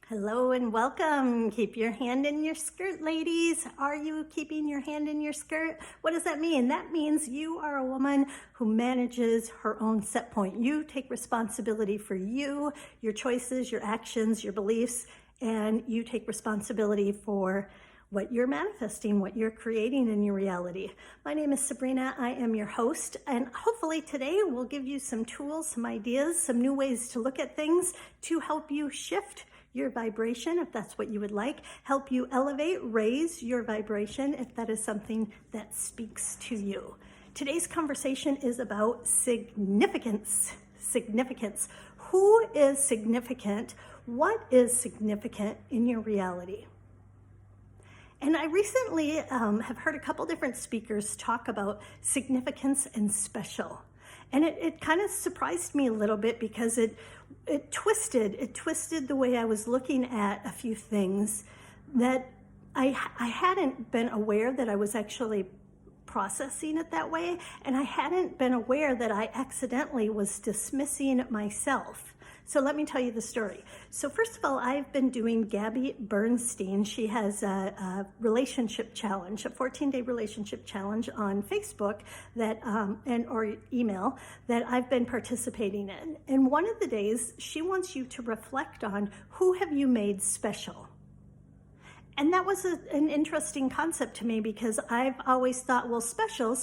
Hello and welcome. Keep your hand in your skirt, ladies. Are you keeping your hand in your skirt? What does that mean? That means you are a woman who manages her own set point. You take responsibility for you, your choices, your actions, your beliefs, and you take responsibility for what you're manifesting, what you're creating in your reality. My name is Sabrina. I am your host, and hopefully today we'll give you some tools, some ideas, some new ways to look at things to help you shift your vibration, if that's what you would like, help you elevate, raise your vibration, if that is something that speaks to you. Today's conversation is about significance. Significance. Who is significant? What is significant in your reality? And I recently have heard a couple different speakers talk about significance and special. And it kind of surprised me a little bit because it twisted the way I was looking at a few things that I hadn't been aware that I was actually processing it that way, and I hadn't been aware that I accidentally was dismissing myself. So let me tell you the story. So first of all, I've been doing Gabby Bernstein. She has a relationship challenge, a 14-day relationship challenge on Facebook that or email that I've been participating in. And one of the days, she wants you to reflect on who have you made special. And that was an interesting concept to me because I've always thought, well, special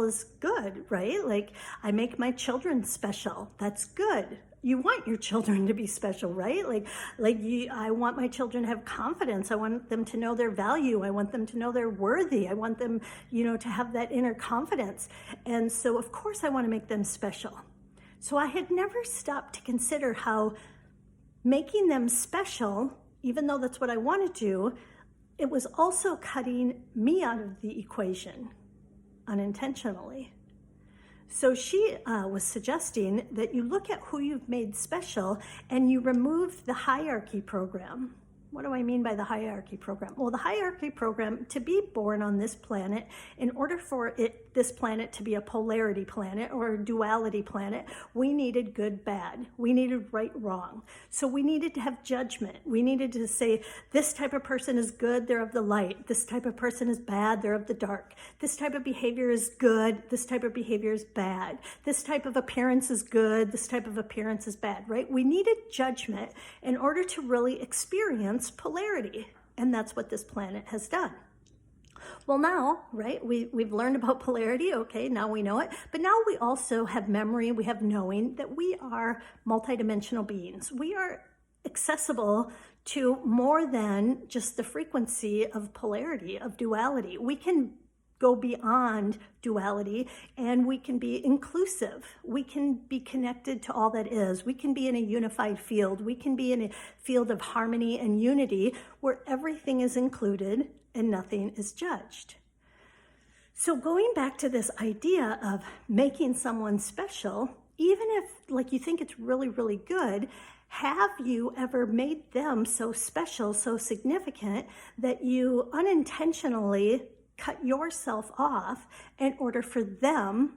is good, right? Like I make my children special. That's good. You want your children to be special, right? I want my children to have confidence. I want them to know their value. I want them to know they're worthy. I want them, to have that inner confidence. And so, of course, I want to make them special. So I had never stopped to consider how making them special, even though that's what I want to do, it was also cutting me out of the equation unintentionally. So she was suggesting that you look at who you've made special and you remove the hierarchy program. What do I mean by the hierarchy program? Well, the hierarchy program, to be born on this planet, in order for this planet to be a polarity planet or a duality planet, we needed good, bad. We needed right, wrong. So we needed to have judgment. We needed to say, this type of person is good, they're of the light. This type of person is bad, they're of the dark. This type of behavior is good, this type of behavior is bad. This type of appearance is good, this type of appearance is bad, right? We needed judgment in order to really experience polarity, and that's what this planet has done. Well, now, right, we've learned about polarity, okay, now we know it, but now we also have memory, we have knowing that we are multidimensional beings. We are accessible to more than just the frequency of polarity, of duality. We can go beyond duality and we can be inclusive. We can be connected to all that is. We can be in a unified field. We can be in a field of harmony and unity where everything is included and nothing is judged. So going back to this idea of making someone special, even if you think it's really, really good, have you ever made them so special, so significant that you unintentionally cut yourself off in order for them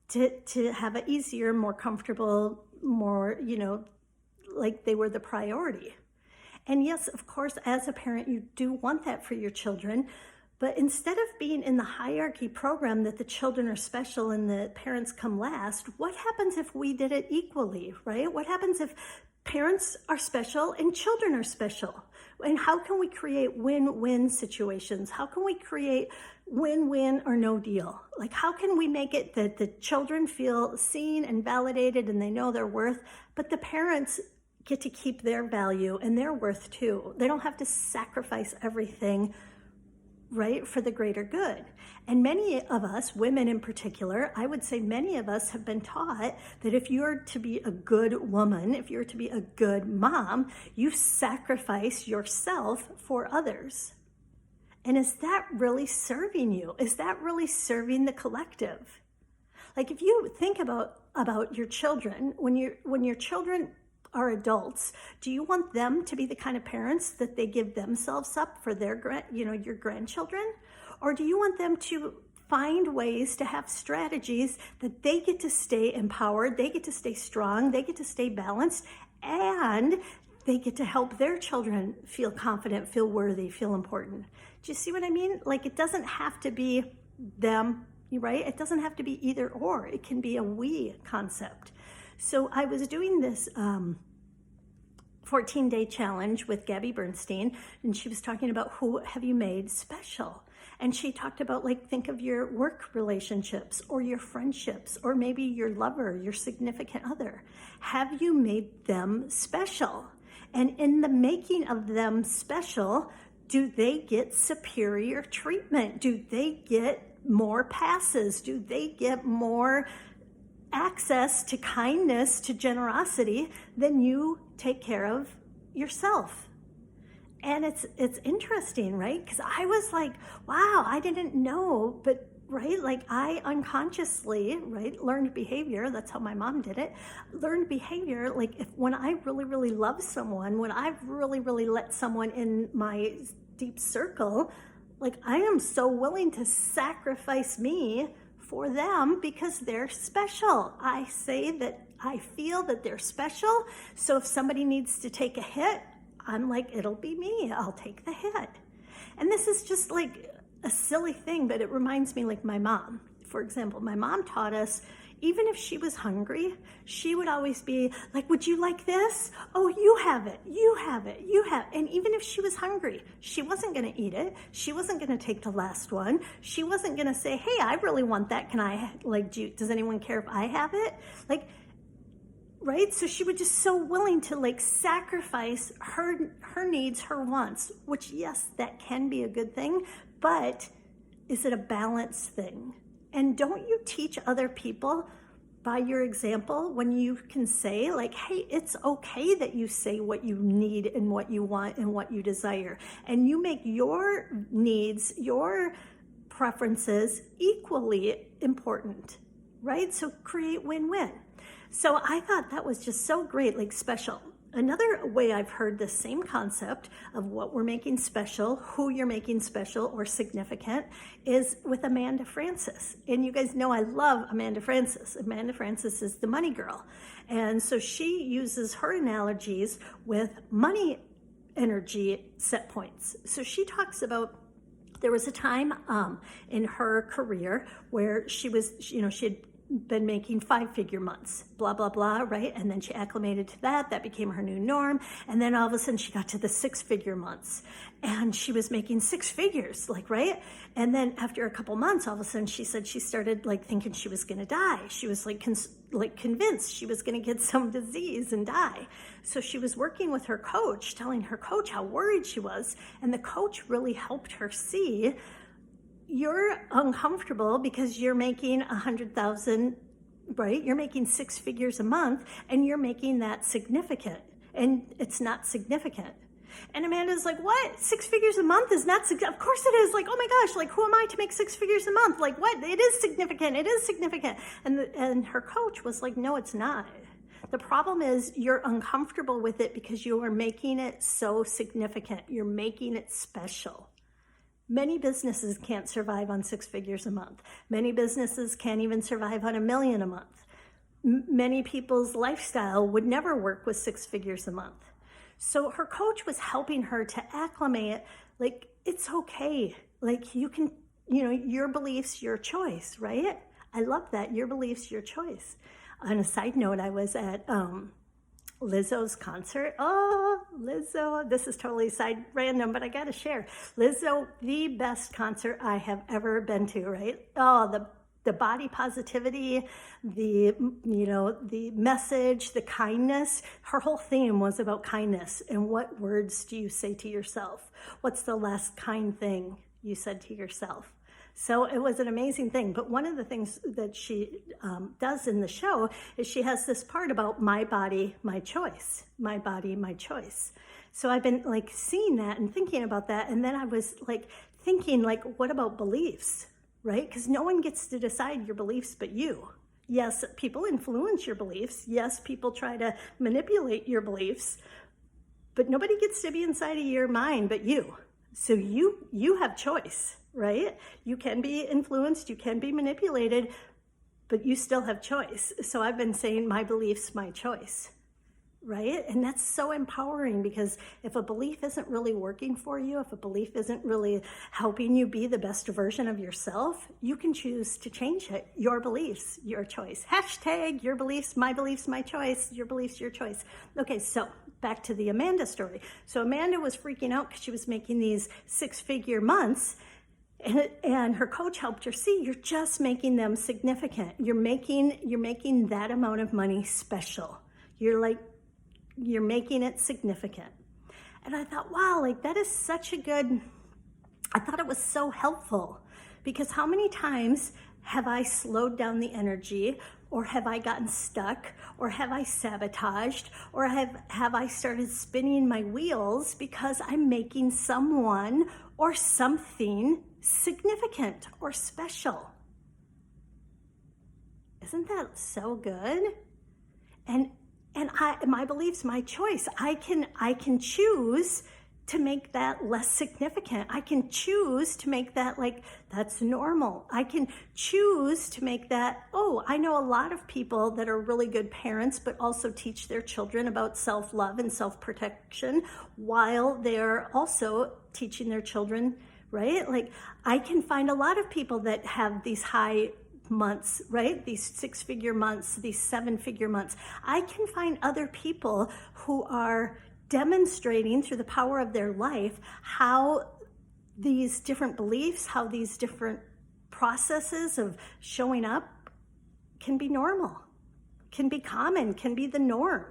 to have an easier, more comfortable, more, like they were the priority? And yes, of course, as a parent, you do want that for your children. But instead of being in the hierarchy program that the children are special and the parents come last, what happens if we did it equally, right? What happens if parents are special and children are special? And how can we create win-win situations? How can we create win-win or no deal? Like, how can we make it that the children feel seen and validated and they know their worth, but the parents get to keep their value and their worth too? They don't have to sacrifice everything, right, for the greater good. And many of us, women in particular, I would say many of us have been taught that if you're to be a good woman, if you're to be a good mom, you sacrifice yourself for others. And is that really serving you? Is that really serving the collective? Like, if you think about your children, when your children are adults, do you want them to be the kind of parents that they give themselves up for their your grandchildren? Or do you want them to find ways to have strategies that they get to stay empowered, they get to stay strong, they get to stay balanced, and they get to help their children feel confident, feel worthy, feel important. Do you see what I mean? Like, it doesn't have to be them, right? It doesn't have to be either or. It can be a we concept. So I was doing this 14-day challenge with Gabby Bernstein, and she was talking about who have you made special. And she talked about, like, think of your work relationships or your friendships or maybe your lover, your significant other. Have you made them special? And in the making of them special, do they get superior treatment? Do they get more passes? Do they get more access to kindness, to generosity than you take care of yourself? And it's interesting, right? Because I was like, wow, I didn't know, but right, like I unconsciously, right, learned behavior. That's how my mom did it. Learned behavior, like when I really, really love someone, when I've really, really let someone in my deep circle, like I am so willing to sacrifice me for them because they're special. I say that I feel that they're special. So if somebody needs to take a hit, I'm like, it'll be me. I'll take the hit. And this is just like a silly thing, but it reminds me, like my mom, for example. My mom taught us, even if she was hungry, she would always be like, would you like this? Oh, you have it, you have it, you have it. And even if she was hungry, she wasn't going to eat it. She wasn't going to take the last one. She wasn't going to say, hey, I really want that. Can I, like, does anyone care if I have it? Like, right? So she was just so willing to, like, sacrifice her needs, her wants, which, yes, that can be a good thing, but is it a balanced thing? And don't you teach other people by your example when you can say, like, hey, it's okay that you say what you need and what you want and what you desire. And you make your needs, your preferences equally important, right? So create win-win. So I thought that was just so great, like special. Another way I've heard the same concept of what we're making special, who you're making special or significant, is with Amanda Frances. And you guys know I love Amanda Frances. Amanda Frances is the money girl. And so she uses her analogies with money energy set points. So she talks about, there was a time in her career where she was, she had been making 5-figure months, blah, blah, blah, right? And then she acclimated to that. That became her new norm. And then all of a sudden she got to the 6-figure months and she was making 6 figures, like, right? And then after a couple months, all of a sudden she said she started, like, thinking she was going to die. She was like convinced she was going to get some disease and die. So she was working with her coach, telling her coach how worried she was. And the coach really helped her see, you're uncomfortable because you're making 100,000, right? You're making 6 figures a month and you're making that significant, and it's not significant. And Amanda's like, what? 6 figures a month is not significant? Of course it is. Like, oh my gosh, like, who am I to make 6 figures a month? Like, what? It is significant. It is significant. And her coach was like, no, it's not. The problem is you're uncomfortable with it because you are making it so significant. You're making it special. Many businesses can't survive on 6 figures a month. Many businesses can't even survive on $1 million a month. Many people's lifestyle would never work with 6 figures a month. So her coach was helping her to acclimate, like, it's okay. Like, you can, your beliefs, your choice, right? I love that. Your beliefs, your choice. On a side note, I was at Lizzo's concert. Oh, Lizzo, this is totally side random, but I got to share. Lizzo, the best concert I have ever been to, right? Oh, the body positivity, the message, the kindness. Her whole theme was about kindness. And what words do you say to yourself? What's the last kind thing you said to yourself? So it was an amazing thing. But one of the things that she does in the show is she has this part about my body, my choice, my body, my choice. So I've been, like, seeing that and thinking about that. And then I was, like, thinking, like, what about beliefs, right? Because no one gets to decide your beliefs but you. Yes, people influence your beliefs. Yes, people try to manipulate your beliefs. But nobody gets to be inside of your mind but you. So you have choice. Right? You can be influenced, you can be manipulated, but you still have choice. So I've been saying my beliefs, my choice. right? And that's so empowering, because if a belief isn't really working for you, if a belief isn't really helping you be the best version of yourself, you can choose to change it. Your beliefs, your choice. Hashtag your beliefs, my choice. Your beliefs, your choice. Okay, so back to the Amanda story. So Amanda was freaking out because she was making these 6-figure months. And her coach helped her see, you're just making them significant. You're making that amount of money special. You're making it significant. And I thought, wow, like that is such a good, I thought it was so helpful, because how many times have I slowed down the energy, or have I gotten stuck, or have I sabotaged, or have I started spinning my wheels because I'm making someone or something significant or special? Isn't that so good? And my beliefs, my choice. I can choose to make that less significant. I can choose to make that like, that's normal. I can choose to make that, oh, I know a lot of people that are really good parents, but also teach their children about self-love and self-protection while they're also teaching their children, right? Like I can find a lot of people that have these high months, right? These 6-figure months, these 7-figure months. I can find other people who are demonstrating through the power of their life how these different beliefs, how these different processes of showing up can be normal, can be common, can be the norm.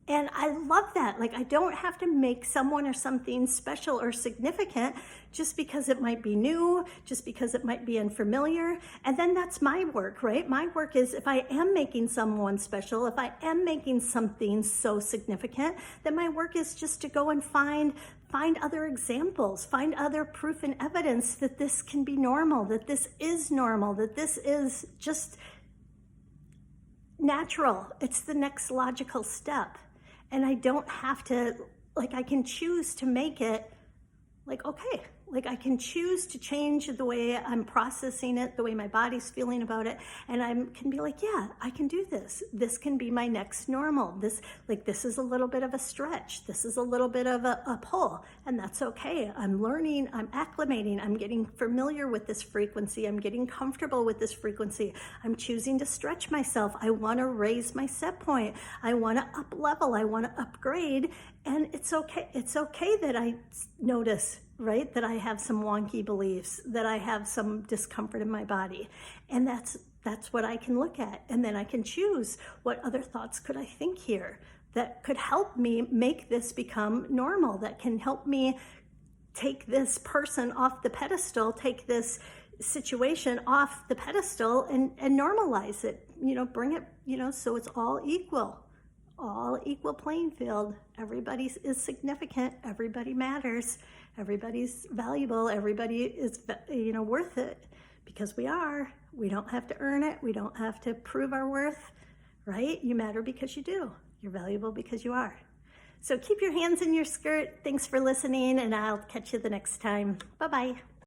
And I love that. Like, I don't have to make someone or something special or significant just because it might be new, just because it might be unfamiliar. And then that's my work, right? My work is, if I am making someone special, if I am making something so significant, then my work is just to go and find other examples, find other proof and evidence that this can be normal, that this is normal, that this is just natural. It's the next logical step. And I don't have to, like, I can choose to make it like, okay, like I can choose to change the way I'm processing it, the way my body's feeling about it. And I can be like, yeah, I can do this. This can be my next normal. This is a little bit of a stretch. This is a little bit of a pull, and that's okay. I'm learning, I'm acclimating, I'm getting familiar with this frequency. I'm getting comfortable with this frequency. I'm choosing to stretch myself. I want to raise my set point. I want to up level. I want to upgrade. And it's okay. It's okay that I notice, right, that I have some wonky beliefs, that I have some discomfort in my body. And that's what I can look at. And then I can choose, what other thoughts could I think here that could help me make this become normal, that can help me take this person off the pedestal, take this situation off the pedestal and normalize it, bring it, so it's all equal playing field. Everybody is significant. Everybody matters. Everybody's valuable. Everybody is, worth it, because we are. We don't have to earn it. We don't have to prove our worth, right? You matter because you do. You're valuable because you are. So keep your hands in your skirt. Thanks for listening, and I'll catch you the next time. Bye-bye.